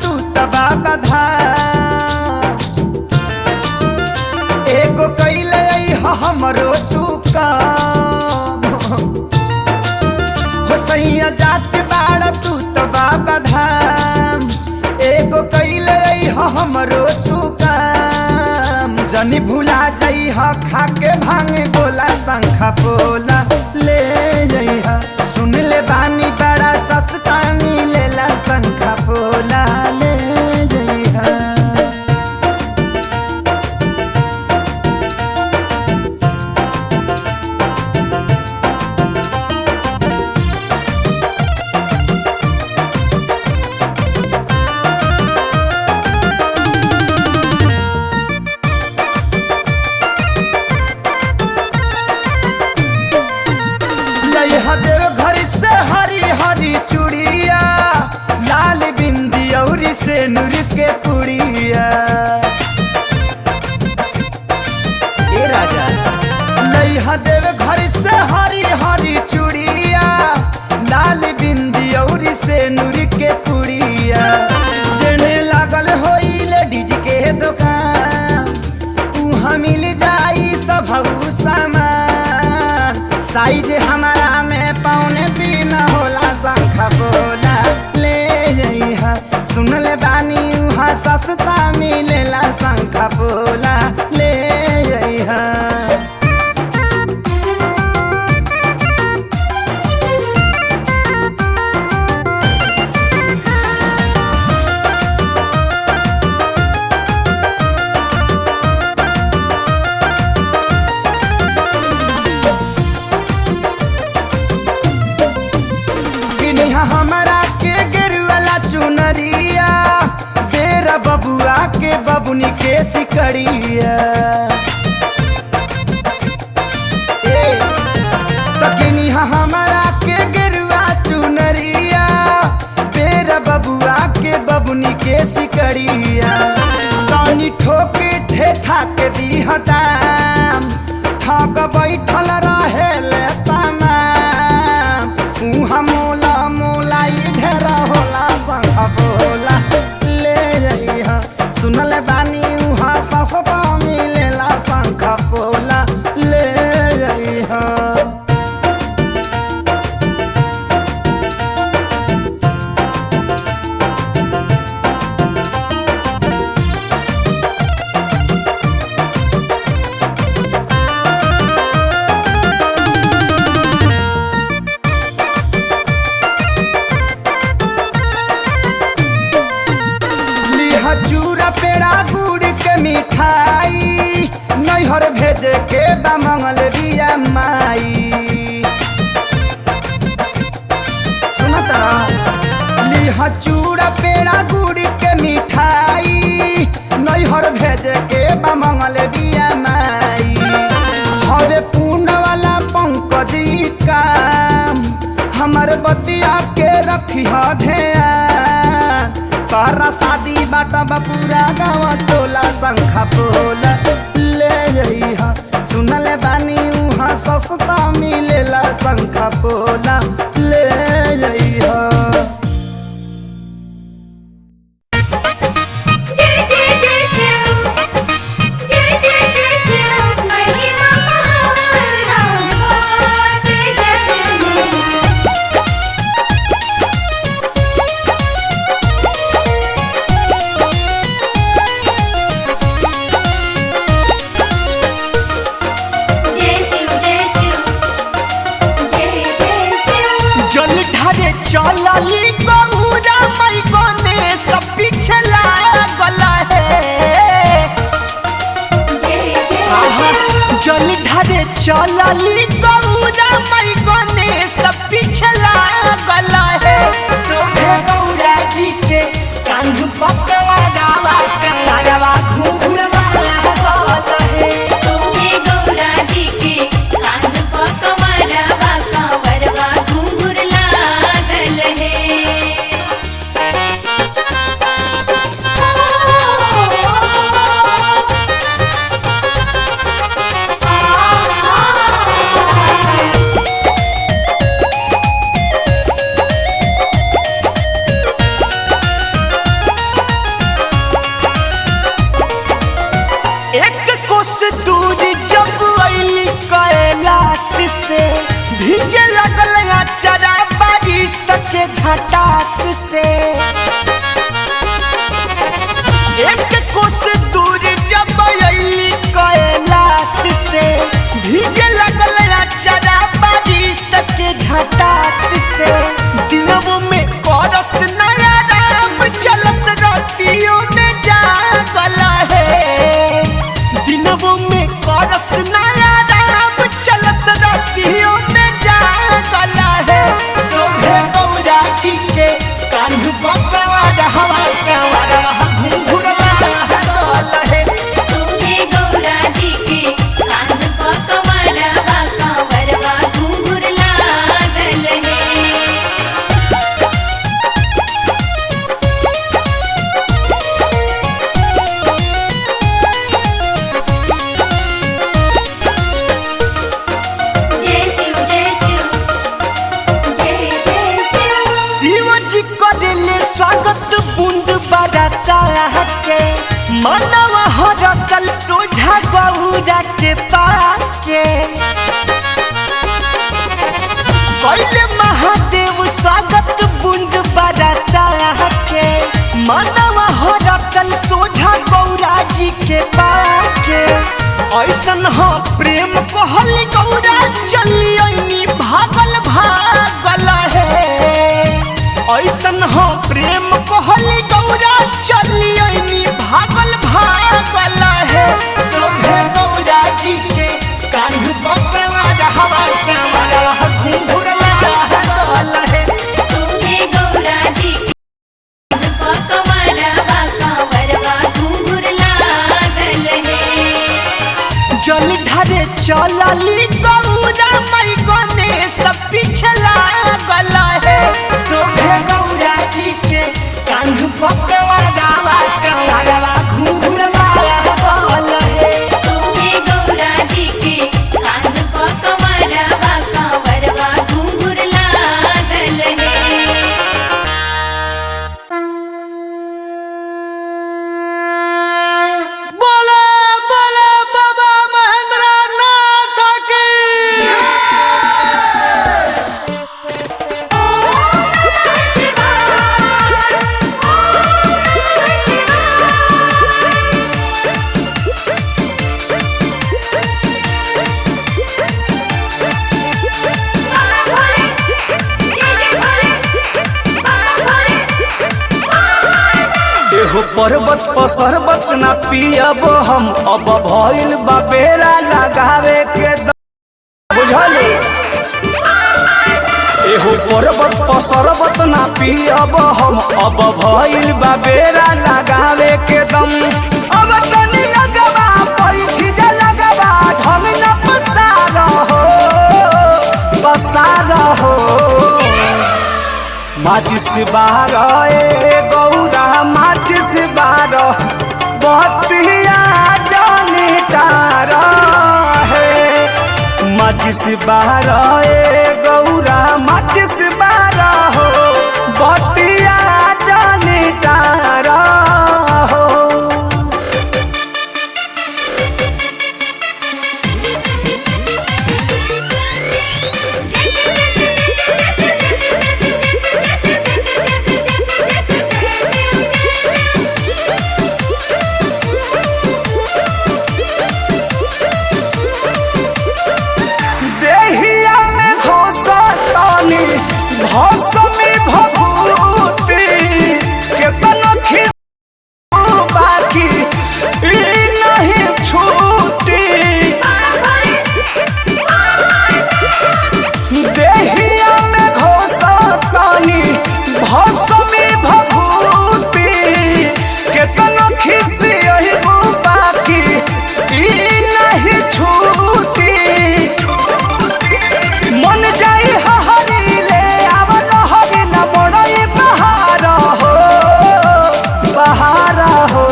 तू त बाबा धाम। एगो कैले हमरो तू काम हो सैया जात बाड़ तू त बाबा धाम। एगो कैले हमरो तू काम। जनी भुला जाइ खा के भांग गोला शंखा पोला ले जइहा। सुन ले बानी बड़ा सस्ता मिलेला शंखा पोला ले जइहा। देव घर से हरी हरी चूड़िया, लाल बिंदी और से नूर के पुड़िया। ए राजा लइहा देव घर से हरी हरी चूड़िया, लाल बिंदी और से नूर के पुड़िया। जेने लागल होई लेडीज के दुकान, उहाँ मिल जाई सब सामान। साइज हमारा में पौने 3 होला शंखा पोला ले जइहा। सुन ले बानी उहाँ सस्ता मिलेला शंखा पोला ले जइहा। हमारा के गिरवाला चुनरिया, बेरा बबुआ के बबुनी के सिकड़िया। तकिनिया हमारा के गिरवा चुनरिया, बेरा बबुआ के बबुनी के सिकड़िया। तानी ठोके ठेठा के दीह दाम, ठग बैठल रहे ले तमाम। उहाँ मोला मोलाई ढेरा होला शंखा पोला ले जइहा। सुनले बानी उहाँ सस्ता मिलेला शंखा पोला ले जइहा। चूरा पेड़ा गुड़ के मिठाई, नैहर भेजे के बा मंगल बिया माई। सुन तरा लिहा चूरा पेड़ा गुड़ के मिठाई, नैहर भेजे के बा मंगल बिया माई। हवे पूर्ण वाला पंकजी काम, हमर बतिया के रखिया ध्यान। पारा शादी बाटा बपूरा गाँव टोला शंखा पोला ले जइहा। सुनले बानी उहाँ सस्ता मिलेला शंखा पोला ले जइहा। चलाली भीजे लगल अचरा बारिश के झटास से। एक कोस दूर जब अइली कैलाश से भीजे लगल अचरा बारिश के झटास से। दिनों में करस नया राम चलस रातियों में जागल है। दिनों में करस नया राम चलस रातियों में जागल है। सोहे गौरा जी के कान्ह बकवा हवा कवरा घुंघुरला है। सोहे गौरा जी के कान्ह बकवा कवरवा घुंघुर लागल है। जय शिव जय शिव जय जय शिव। शिव जी करेले स्वागत बूंद बरसा के। मनवा हरसल सोझा गौरा के पाके। कैले महादेव स्वागत बूंद बरसा के। मनवा हरसल सोझा गौरा जी के पाके। ऐसन हो प्रेम कहल गौरा चली भागल भागल है। ऐसन हो प्रेम कहल गौरा चली भागल भागल है। सोहे गौरा जी के कान्ह बकवा हवा कवरा घुंघुरला है। सोहे गौरा जी के कान्ह बकवा कवरवा घुंघुर लागल है। जल ढरे चलली गौरा मई गणेश पीछे लागल है। सोहे गौरा जी के कान्ह बकवा कवरा घुंघुरला है। सोहे गौरा जी के कान्ह बकवा कवरवा घुंघुर लागल है। बोला बोला बाबा महेंद्र नाथ की। एहो पर्वत पर शरबत न पियब हम अब भइल बा बेरा लगावे के बुझल। एहो पर्वत पर शरबत न पियब हम अब भइल बा बेरा लगावे के दम। अब तनी लगवा पैठी जे लगवा ढंग न पसार हो माचिस बारह गौरा माचिस बारह बतिया जानी तारा है। माचिस बारह गौरा माचिस बारह हो बतिया जानी तारा हो। देहिया में घोसतानी भौसमी भभूति केतनो खिस बाकी ई नहीं छूटी। देहिया में घोसतानी भौसमी भभूति केतनो खिस बाकी ई नहीं छूटी। मन जाई हरी ले आवल हरी न बड़ई बहार हो बहार हो।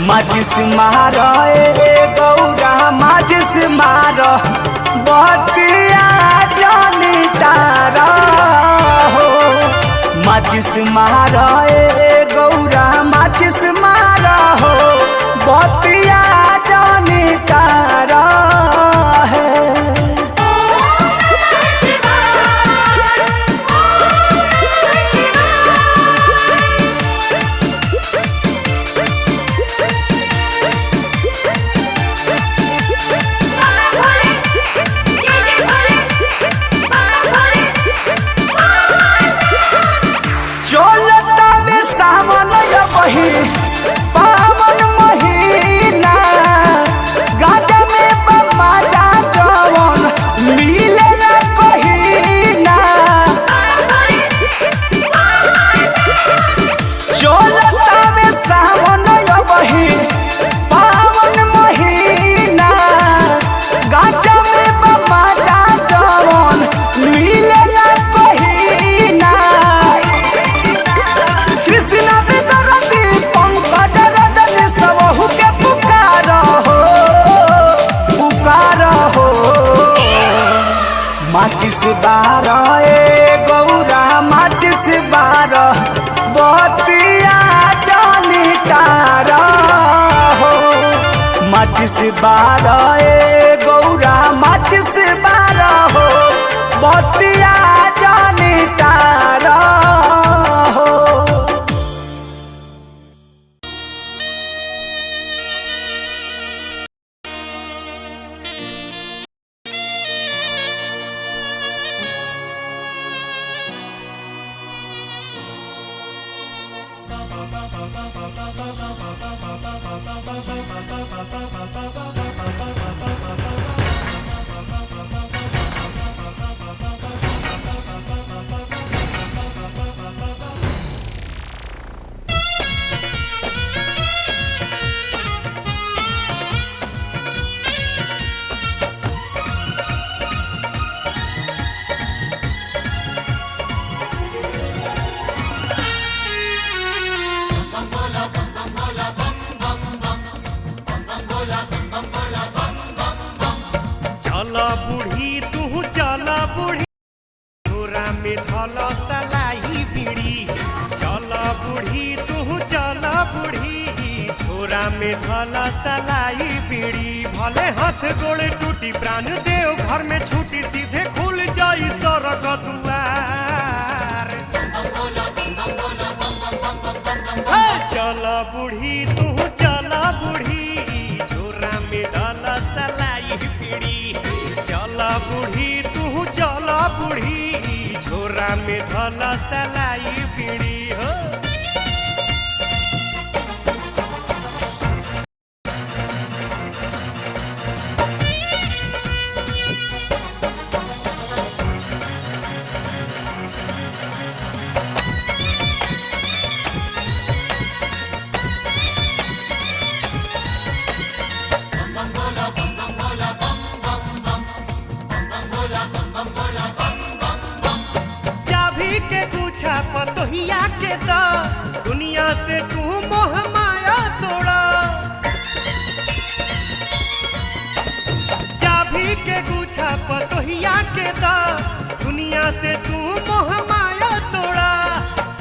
माचिस मार गौरा माचिस मार बतिया जानी तारा हो। माचिस मार गौरा माचिस मार हो बतिया जानी तारा है। चलता में सावन बही पावन महीना गाजा में बमा जा जवन मिलेला कहीना कृष्णा बेदरदी पंकज रजन सबहु के पुकार हो माचिस बारह ए गौरा माचिस बारह बतिया जानी तारा हो माचिस बारह ए गौरा माचिस बारह हो बतिया जानी तारा हो। चला बूढ़ी तू चला बूढ़ी झोरा में धला सलाई बीड़ी चला बूढ़ी तू चला बूढ़ी झोरा में धला सलाई बीड़ी भले हाथ गोड़े टूटी प्राण देव घर में छूटी सीधे खुल जाई सड़क दुआर चला बूढ़ी तू चला बूढ़ी झोरा में धला सलाई बीड़ी चला बूढ़ी तू चला बूढ़ी झोरा में धला सलाई बीड़ी हो। चाभी के गुच्छा पतोहिया के दा दुनिया से तू मोह माया तोड़ा चाभी के गुच्छा पतोहिया के दा दुनिया से तू मोह माया तोड़ा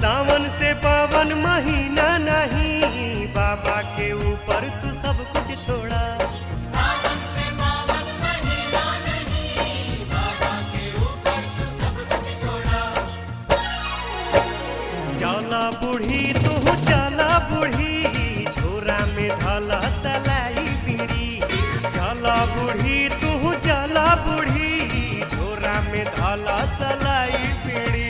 सावन से पावन महीना नहीं बाबा के ऊपर तू सब कुछ छोड़ा चला बूढ़ी तू चला बूढ़ी झोरा में धला सलाई बीड़ी चला बूढ़ी तू चला बूढ़ी झोरा में धला सलाई बीड़ी।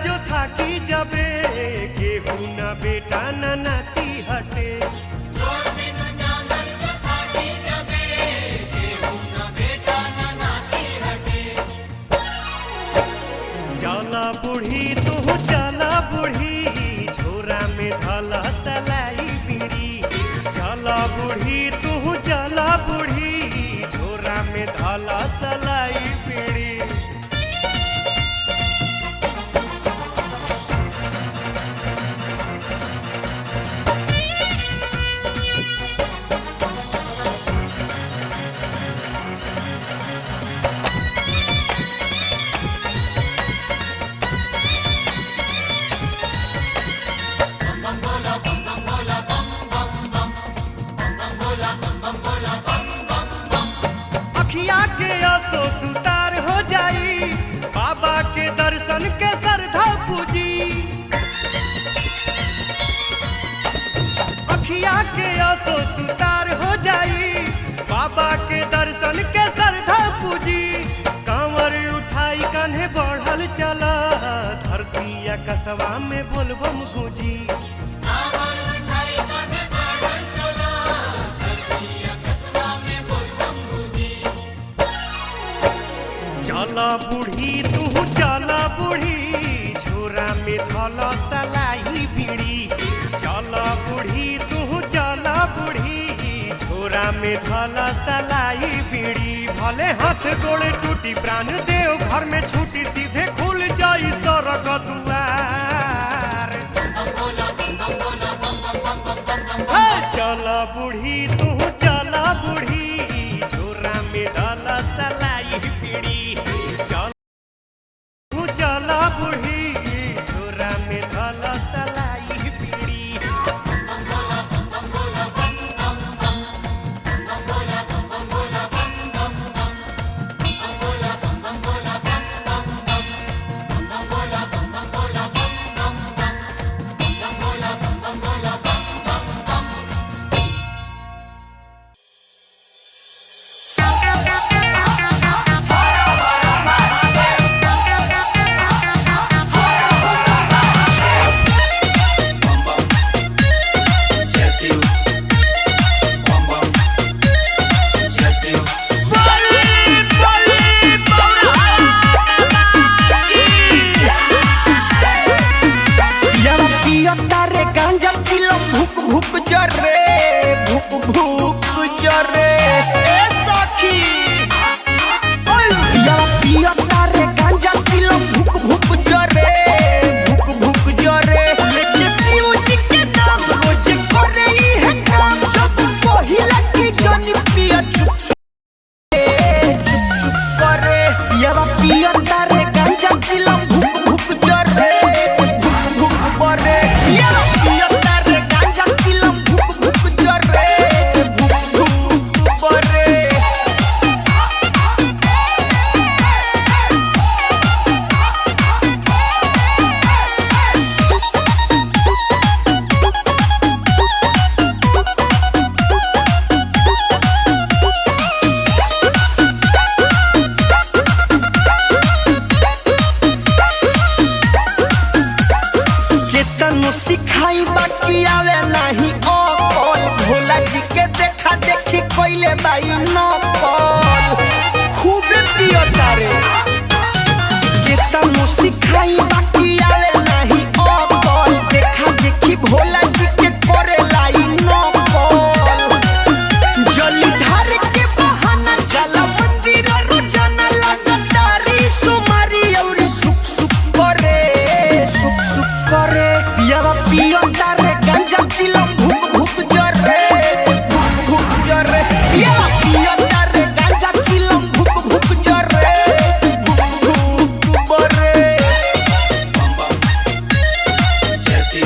जो थाकी जबे केहू ना बेटा ना नाती हटे चला बूढ़ी तू चला बूढ़ी झोरा में धला सलाई बीड़ी चला बूढ़ी तू चला बूढ़ी झोरा में धला सलाई बीड़ी। दर्शन के श्रद्धा पूजी अखिया के आंसू सुतार हो जाई बाबा के दर्शन के श्रद्धा पूजी कांवर उठाई कान्हे बढ़ल चला धरती आकाशवा में बोलबम गूंजी चला बूढ़ी तू चला बूढ़ी झोरा में धला सलाई बीड़ी चला बूढ़ी तू चला बूढ़ी झोरा में धला सलाई बीड़ी भले हाथ गोड़े टूटी प्राण देव घर में छूटी सीधे खुल जाई सरग दुआर चला बूढ़ी तू चला बूढ़ी झोरा में धला सलाई बीड़ी चला बूढ़ी झोरा में धला सलाई बीड़ी सिखाई बाकी आवे नहीं ओकल भोला जी के देखा देखी कोइले बाई नकल खूब पियो तारे केतनो सिखाई बाकी आवे नहीं ओकल देखा देखी भोला जी के करे लाई नकल जली धार के बहाना चला मंदिर रोजाना लगातारी सुमारी और सुख सुख करे पियावा पियो तारे गांजा चिलम भूख भूख जरे भूख भूख जरे पियावा पियो तारे गांजा चिलम भूख भूख जरे भूख भूख बरे जैसी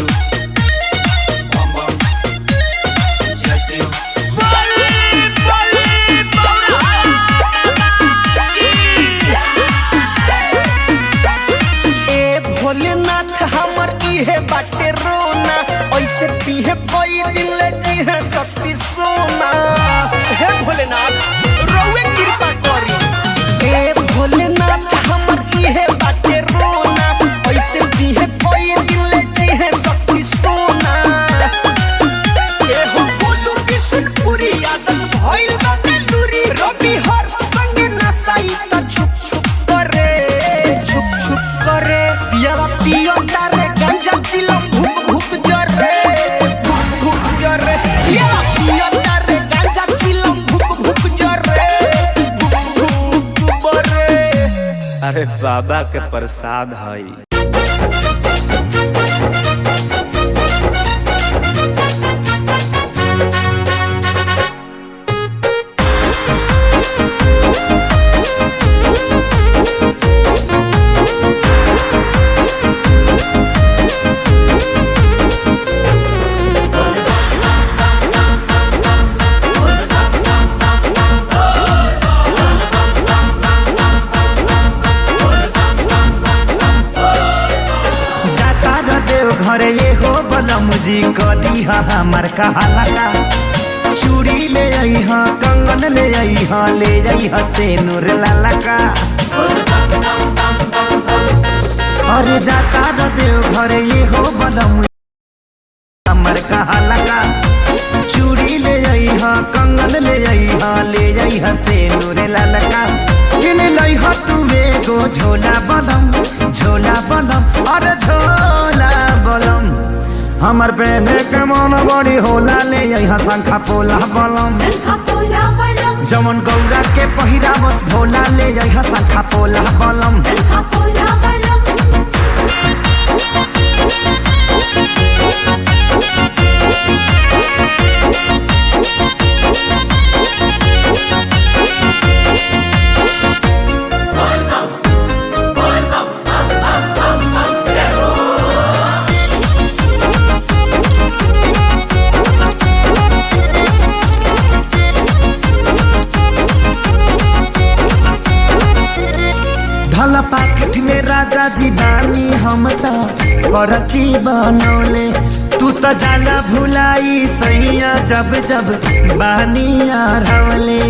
जैसी ए भोलेनाथ हमर इहे बाटे रोना ऐसे पीहे कोई दिल जी है शक्ति सोना हे भोलेनाथ रोवे कृपा करी ए भोलेनाथ हमर इहे बाटे रोना ऐसे पीहे कोई दिल जी है शक्ति सोना ए हो बोलू बिशनपुरी आदत भइल बा बेलूरी रवि हर संग नसाई त छुप छुप करे पियावा पियो तारे गांजा चिलम भूख भूख जरे भूख भूख जरे पियावा पियो तारे गांजा चिलम भूख भूख जरे भूख भूख बरे अरे बाबा के प्रसाद हई बलम जी कदी हमर कहाला का चूड़ी ले आई हा कंगन ले आई हा ले आई हा से नूर लाला का अरे जाता र देव घरे ये हो बलम हमर कहाला का चूड़ी ले आई हा कंगन ले आई हा ले आई हा से नूर लाला का किन लाई हा तुमे गो झोला बलम अरे झोला बलम हमर पहने के मन बड़ी होला ले यहाँ शंखा पोला बलम जमन गौरा के पहिरा बस भोला ले यहाँ शंखा पोला बलम ढाला पाकिट में राजा जी बानी हम तो करची बनौले तू तो जाला भुलाई सैया जब जब बानी आरवले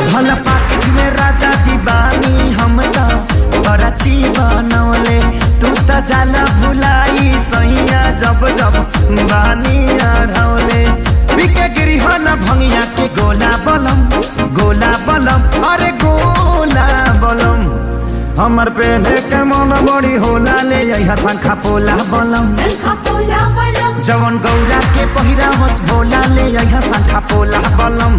ढाला पाकिट में राजा जी बानी हम तो करची बनौले तू तो जाला भुलाई सैया जब जब बानी आरवले बिके गिरी हो न भंगिया के गोला बलम अरे गोला बलम हमर पहने के मन बड़ी होला ले यहाँ शंखा पोला बलम जवन गौरा के पहिरा बस भोला ले यहाँ शंखा पोला बलम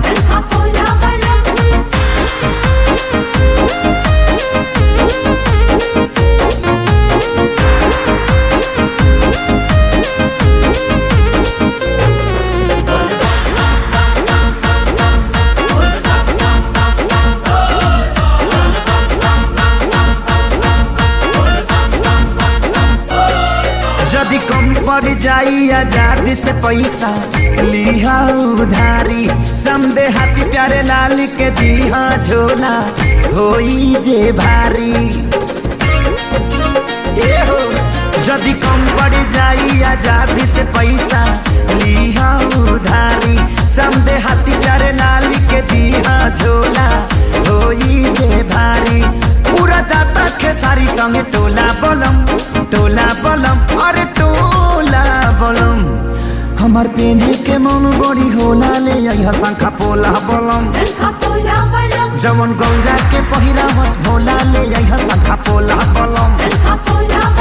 यदि कम पड़ जाई आजादी से पैसा लिहा उधारी समदे हाथी प्यारे लाल के दिहा झोला होई जे भारी ए हो यदि कम पड़ जाई आजादी से पैसा लिहा उधारी समदे हाथी प्यारे लाल के दिहा झोला होई जे भारी पूरा जाता खेसारी संगे टोला बलम अरे टोला बलम हमार पेने के मन बड़ी होला ले यहाँ शंखा पोला बलम जवन गौरा के पहिरा बस भोला ले यहाँ शंखा पोला बलम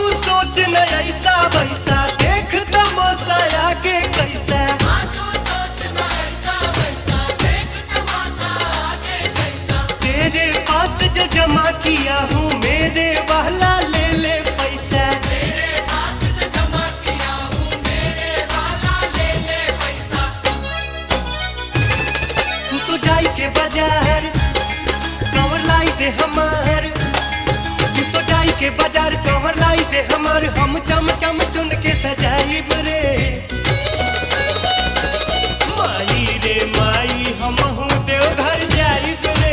ऐसा वैसा देख तमाशा के कैसा किया हूँ मेरे वाला ले ले पैसा। तू तो जाई के बाजार कंवर लाई दे हमार, तू तो जाई के बाजार कंवर लाई दे हमार, हम चम चम चुन के सजाइब रे। माई रे माई हमहू देव घर जाइब रे।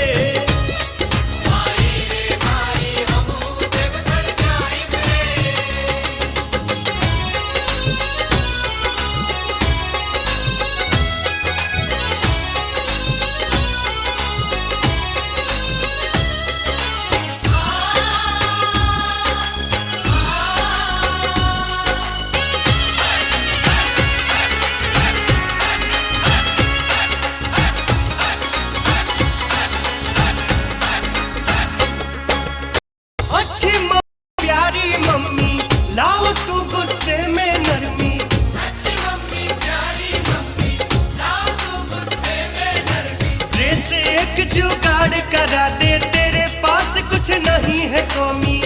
अच्छी प्यारी मम्मी लाओ तू गुस्से में नरमी। रे से एक जुगाड़ करा दे, तेरे पास कुछ नहीं है कौमी।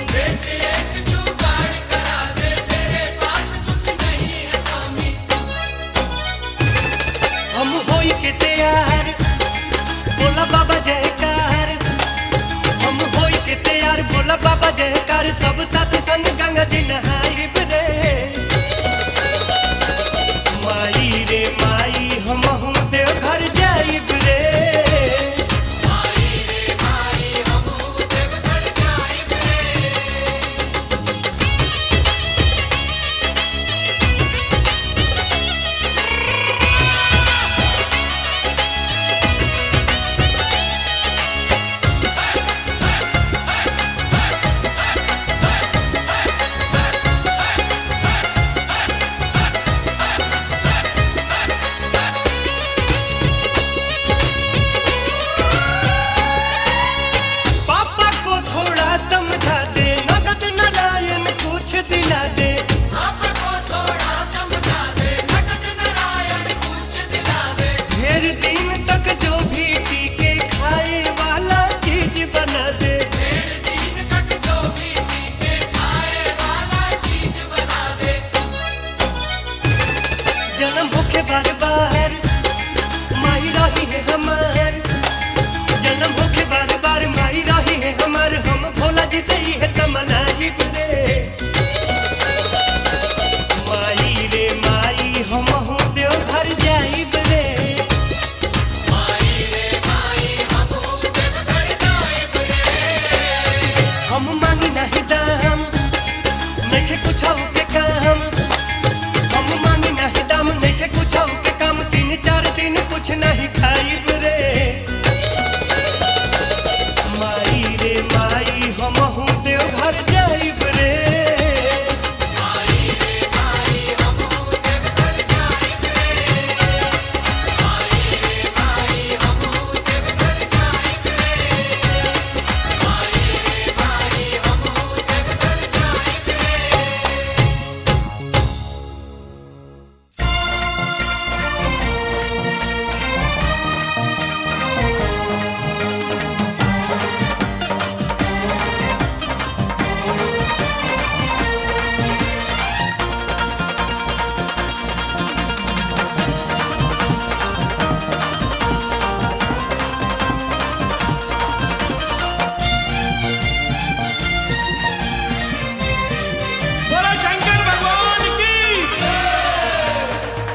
हम होई के तैयार बोला बाबा जयकार, हम होई के तैयार बोला बाबा जयकार, सब साथ संग गंगा जी नहाइब रे। माई रे माई हमहू देव घर जाइब रे। पापा को थोड़ा समझा दे, नगद नारायण कुछ दिला दे। ढेर दिन तक जो भी टीके खाए वाला चीज बना दे। जन्म भूखे बार बार माई रही है हमार, जन्म भूखे बार बार माई रही है हमार, हम भोला जी से ही है तमन्नाइब रे। माई रे माई हमहू देव घर जाइब रे। हम मांगी नहीं दाम नइखे कुछ के काम, हम मांगी नहीं दाम नइखे कुछ के काम, 3-4 दिन कुछ नहीं खाइब रे। माई रे माई हमहू देव घर जाइब रे।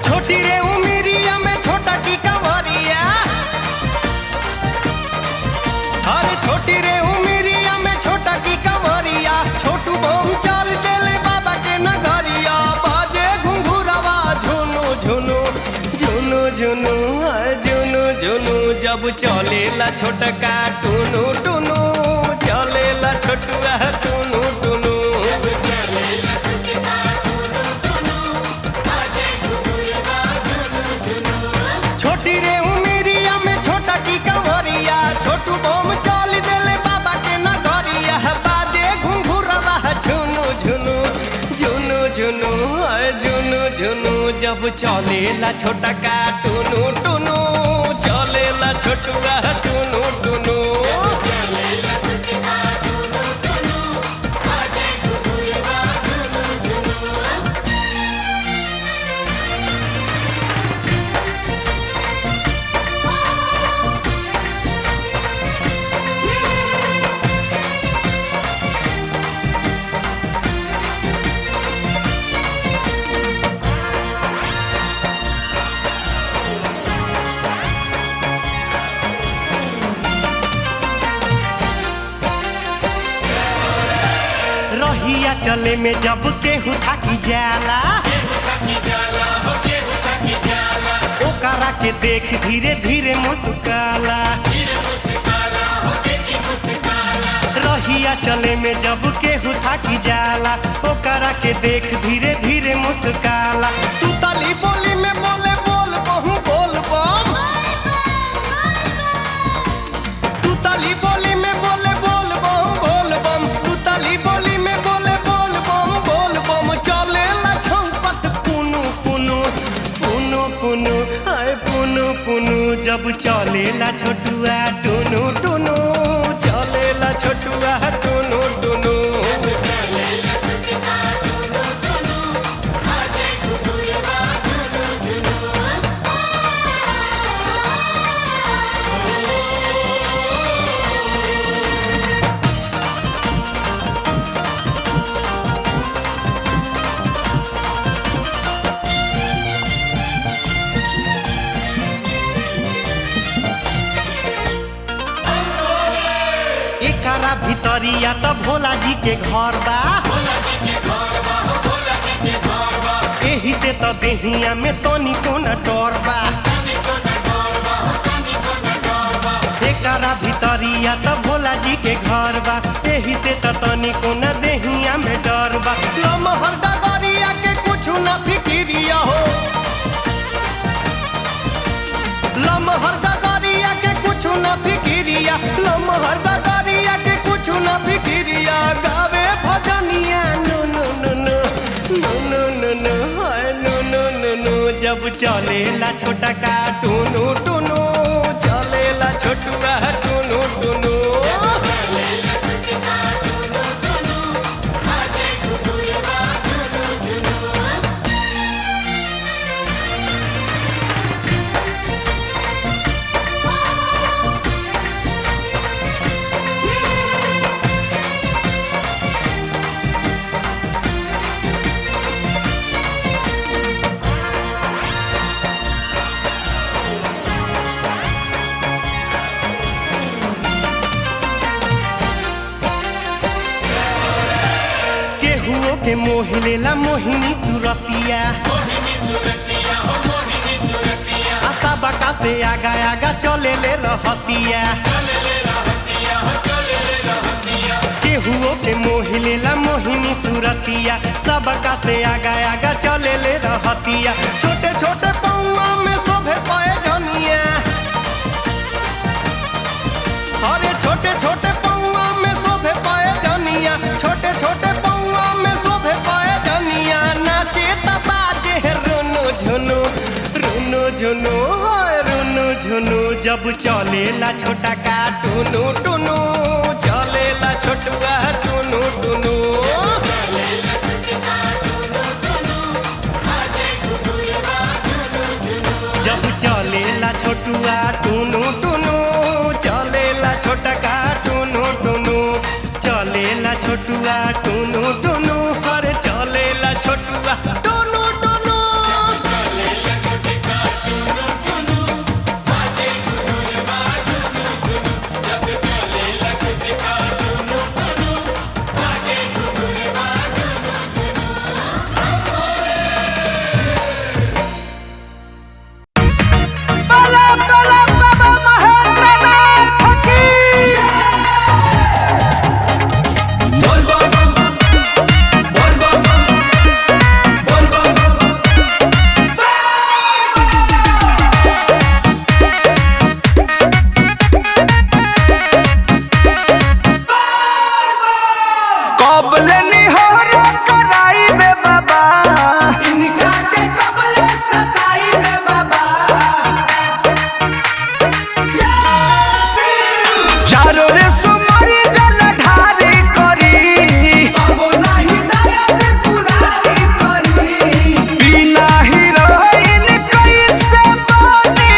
छोटी रे उमिरिया में छोटा की कंवरिया, अरे छोटी रे उमिरिया में छोटा की कंवरिया, छोटू बम चल देले बाबा के नगरिया, बाजे घुंघुरवा झुनु झुनु झुनु झुनु झुनु झुनु, जब चलेला छोटका टुनु टुनु, चलेला छोटुआ टुनु टुनु। छोटी रे उमिरिया में छोटा की कंवरिया, छोटू बम चल देले बाबा के नगरिया, बाजे घुंघुरवा झुनु झुनु झुनु झुनु झुनु झुनु, जब चलेला छोटा का टुनु टुनु, चलेला छोटुआ टुनु टुनु। चले में जब केहू थाकी जाला ओकरा के देख धीरे धीरे मुस्काला रहिया चले में जब केहू थाकी जाला ओकरा के देख धीरे धीरे मुस्काला तू ताली बोली में बोले बोल बहु बोल बम तू ताली बोली में बोले बोल बहु बोल बम तू ताली बोली में बोले बोल बम चले ला छौपत पुनु पुनु पुनु पुनु आए पुनु पुनु जब चले ला छोटुआ टुनु टुनु चले ला छोटुआ टुनु टुनु एकरा भितरिया त भोला जी के घर बा एही से त देहिया में तनी कोना डर बा एकरा भितरिया त भोला जी के घर बा एही से त तनी कोना देहिया में डर बा लमहर डगरिया के कुछ ना फिकिरिया हो लमहर डगरिया के कुछ ना फिकिरिया लमहर डगरिया के कुछ ना फिकिरिया गावे भजनिया नो नो नो नो नो नो नो नो हाय नो नो नो नो जब चलेला छोटा का टुनु टुनु चलेला छोटुआ टुनु टुनु केहुओ के मोह लेला मोहिनी सुरतिया आशा बका से आगा आगा चले ले रहतिया केहुओ के मोह लेला मोहिनी सुरतिया सबका से आगा आगा चले ले रहतिया छोटे छोटे पौआ में शोभे पाए जनिया अरे छोटे छोटे पौआ में शोभे पाए जनिया छोटे छोटे पौआ में शोभे पाए जनिया नाचे बाजे रुनु झुनु रुनु झुनु हाय रुनु झुनु जब चलेला छोटा का टुनु टुनु चलेला छोटुआ टुनु टुनु जब चलेला छोटुआ टुनु टुनु चलेला छोटा का टुनु टुनु चलेला छोटुआ टुनु टुनु अरे चलेला छोटुआ टुनु टुनु बला बला बाबा महेंद्रनाथ की बोल बोल बोल बोल बोल बोल कबले निहोरा कराई बे बाबा इनका के कबले सताई बे बाबा चारों रे सुमारी जल ढारी करी अब नहीं दया ते पुरारी करी बिना हीरोइन कैसे बनी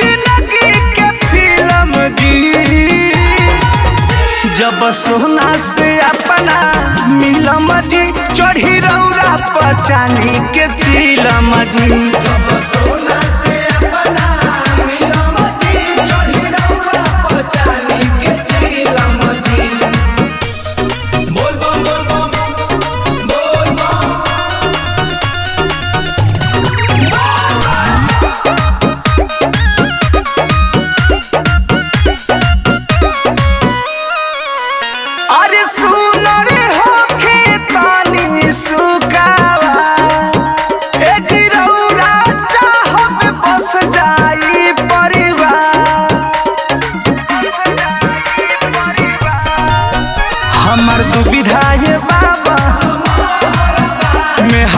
जिंदगी के फिल्म जी जब सोना से अपना मिलम जी चढ़ी रौरा पचानी के चिलम जी जब सोना से अपना मिलम जी चढ़ी रौरा पचानी के चिलम जी बोल बम बोल बम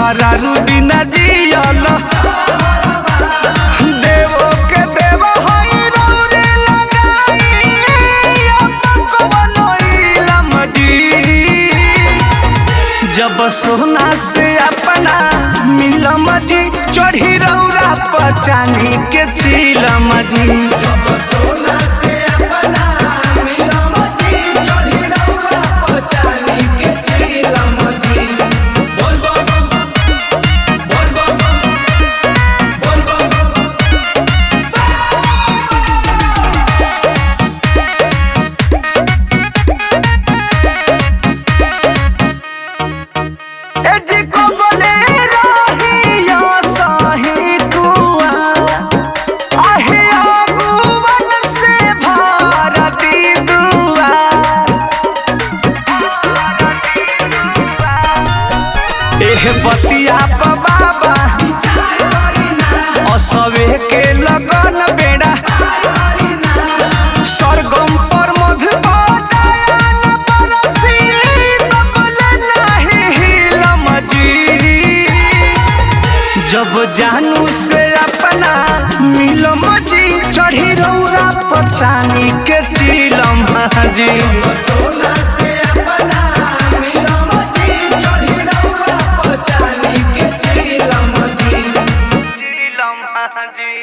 मेहरारू बिना जियल देवो के देव होई रौरे लगाई अपन बनोइलम जी जब सोना से अपना मिलम जी चढ़ी रौरा पचानी के चिलम जी जब सोना से अपना मिलम जी चढ़ी रौरा पचानी के चिलम जी बोल बोल बोल बोल बोल बोल ए जी को बोले रहिया साही कुआ आहे आगुवन से भारती दुआ एह बतिया प बाबा विचार करिना असवे के लगन बेड़ा सरगम पर मधुबान बरसी कबल नाही हिलम जी जब जानू से अपना मिलम जी चढ़ी रौरा पचानी के चिलम जी सोना से अपना मिलम जी चढ़ी रौरा पचानी के चिलम जी चिलम जी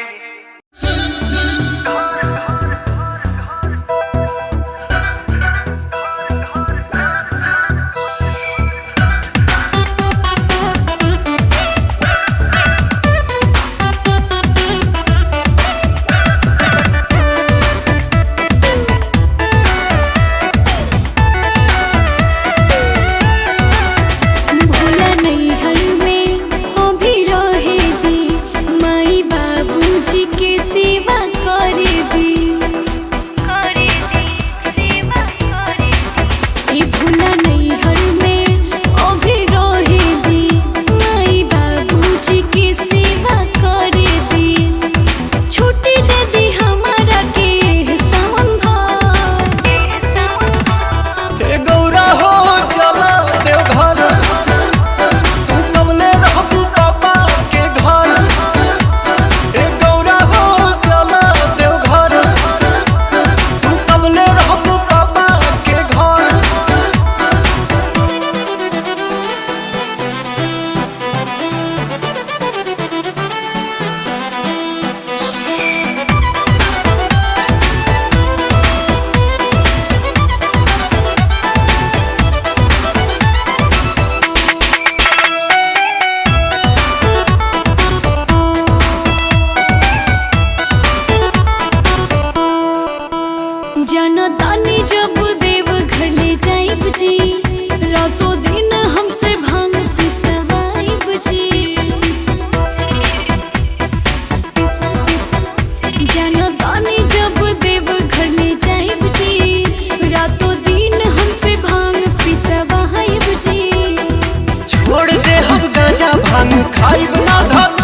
भोला नैहर में अभी रहे दी माई बाबूजी के सेवा करे दी सेवा करे दी भोला नैहर में अभी रहे दी माई बाबूजी के सेवा करे दी छुट्टी दे दी हमारा के सावन ए गौरा हो चला देवघर तू कमले रहबू पापा के घर ए गौरा हो चला देवघर तू कमले रहबू पापा के घर जनतानी जब देव घर ले जाइब जी रातों दिन हमसे भांग पिसवाइब जी जनतानी जब देव घर ले जाइब जी रातों दिन हमसे भांग पिसवाइब जी छोड़ दे हम गांजा भांग खाइब ना धक